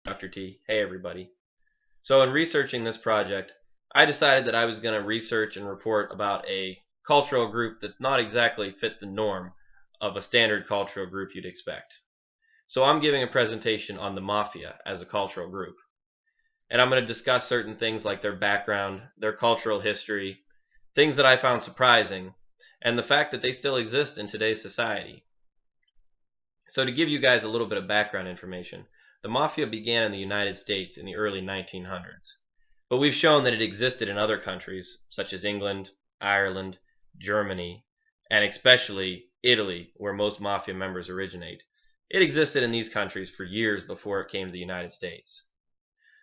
Dr. T. Hey, everybody. So, in researching this project, I decided that I was going to research and report about a cultural group that not exactly fit the norm of a standard cultural group you'd expect. So, I'm giving a presentation on the Mafia as a cultural group. And I'm going to discuss certain things like their background, their cultural history, things that I found surprising, and the fact that they still exist in today's society. So, to give you guys a little bit of background information, the Mafia began in the United States in the early 1900s, but we've shown that it existed in other countries such as England, Ireland, Germany, and especially Italy, where most Mafia members originate. It existed in these countries for years before it came to the United States.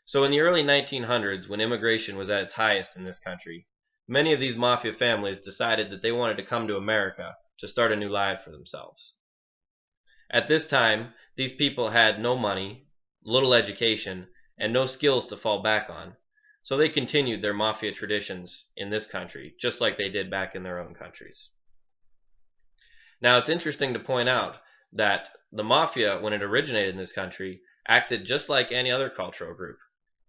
So in the early 1900s, when immigration was at its highest in this country, many of these Mafia families decided that they wanted to come to America to start a new life for themselves. At this time, these people had no money, little education, and no skills to fall back on, so they continued their Mafia traditions in this country, just like they did back in their own countries. Now, it's interesting to point out that the Mafia, when it originated in this country, acted just like any other cultural group.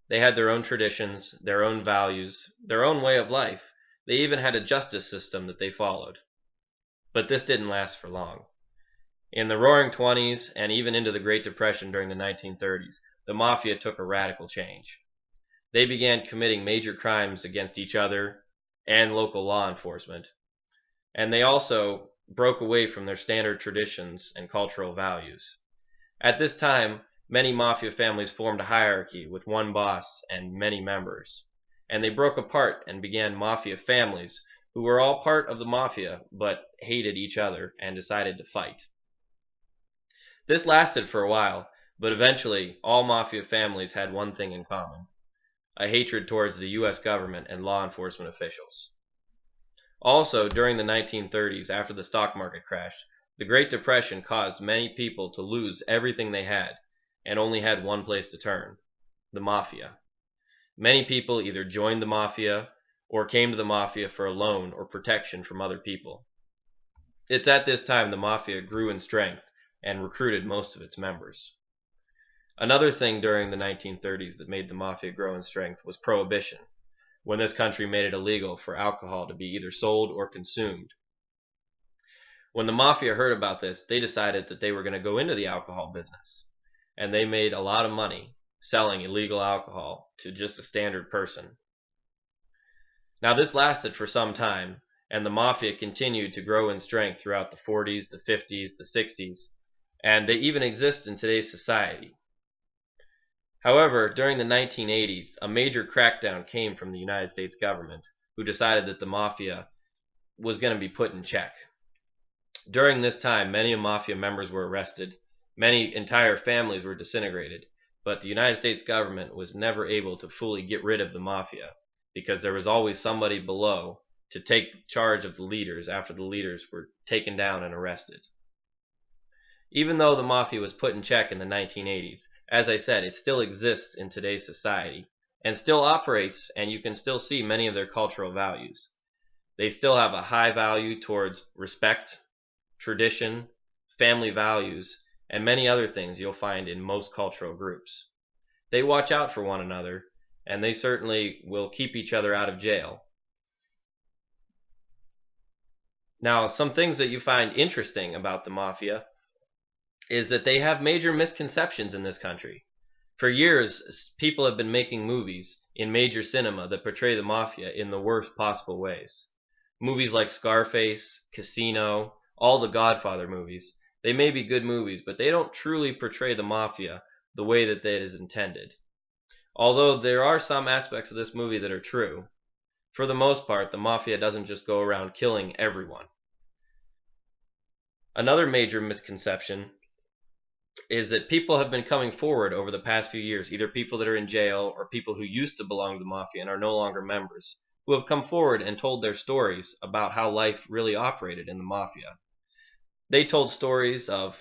They had their own traditions, their own values, their own way of life. They even had a justice system that they followed. But this didn't last for long. In the Roaring Twenties and even into the Great Depression during the 1930s, the Mafia took a radical change. They began committing major crimes against each other and local law enforcement, and they also broke away from their standard traditions and cultural values. At this time, many Mafia families formed a hierarchy with one boss and many members, and they broke apart and began Mafia families who were all part of the Mafia but hated each other and decided to fight. This lasted for a while, but eventually all Mafia families had one thing in common: a hatred towards the US government and law enforcement officials. Also, during the 1930s, after the stock market crashed, the Great Depression caused many people to lose everything they had and only had one place to turn: the Mafia. Many people either joined the Mafia or came to the Mafia for a loan or protection from other people. It's at this time the Mafia grew in strength and recruited most of its members. Another thing during the 1930s that made the Mafia grow in strength was Prohibition, when this country made it illegal for alcohol to be either sold or consumed. When the Mafia heard about this, they decided that they were going to go into the alcohol business, and they made a lot of money selling illegal alcohol to just a standard person. Now, this lasted for some time, and the Mafia continued to grow in strength throughout the 40s, the 50s, the 60s, and they even exist in today's society. However, during the 1980s, a major crackdown came from the United States government, who decided that the Mafia was going to be put in check. During this time, many Mafia members were arrested, many entire families were disintegrated, but the United States government was never able to fully get rid of the Mafia, because there was always somebody below to take charge of the leaders after the leaders were taken down and arrested. Even though the Mafia was put in check in the 1980s, as I said, it still exists in today's society and still operates, and you can still see many of their cultural values. They still have a high value towards respect, tradition, family values, and many other things you'll find in most cultural groups. They watch out for one another, and they certainly will keep each other out of jail. Now, some things that you find interesting about the Mafia is that they have major misconceptions in this country. For years, people have been making movies in major cinema that portray the Mafia in the worst possible ways. Movies like Scarface, Casino, all the Godfather movies, they may be good movies, but they don't truly portray the Mafia the way that it is intended. Although there are some aspects of this movie that are true, for the most part, the Mafia doesn't just go around killing everyone. Another major misconception is that people have been coming forward over the past few years, either people that are in jail or people who used to belong to the Mafia and are no longer members, who have come forward and told their stories about how life really operated in the Mafia. They told stories of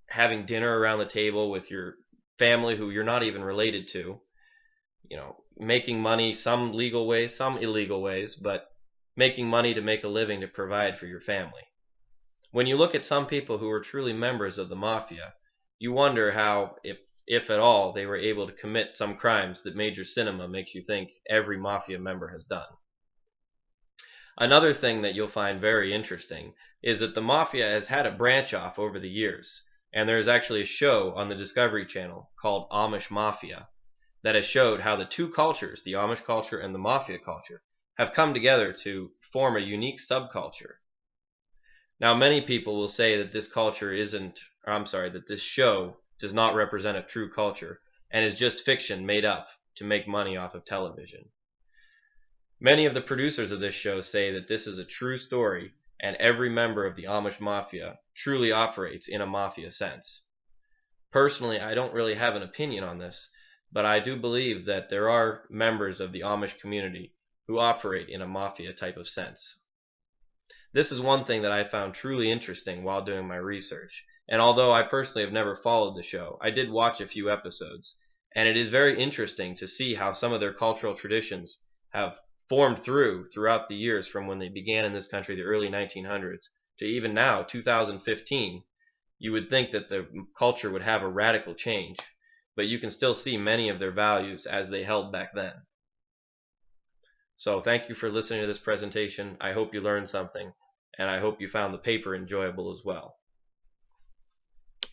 having dinner around the table with your family who you're not even related to, making money some legal ways, some illegal ways, but making money to make a living to provide for your family. When you look at some people who are truly members of the Mafia, you wonder how, if if at all, they were able to commit some crimes that major cinema makes you think every mafia member has done. Another thing that you'll find very interesting is that the mafia has had a branch off over the years, and there is actually a show on the Discovery Channel called Amish Mafia that has showed how the two cultures, the Amish culture and the mafia culture, have come together to form a unique subculture. Now, many people will say that this culture isn't, or I'm sorry, that this show does not represent a true culture and is just fiction made up to make money off of television. Many of the producers of this show say that this is a true story and every member of the Amish Mafia truly operates in a mafia sense. Personally, I don't really have an opinion on this, but I do believe that there are members of the Amish community who operate in a mafia type of sense. This is one thing that I found truly interesting while doing my research, and although I personally have never followed the show, I did watch a few episodes, and it is very interesting to see how some of their cultural traditions have formed throughout the years from when they began in this country, the early 1900s, to even now, 2015. You would think that the culture would have a radical change, but you can still see many of their values as they held back then. So thank you for listening to this presentation. I hope you learned something, and I hope you found the paper enjoyable as well.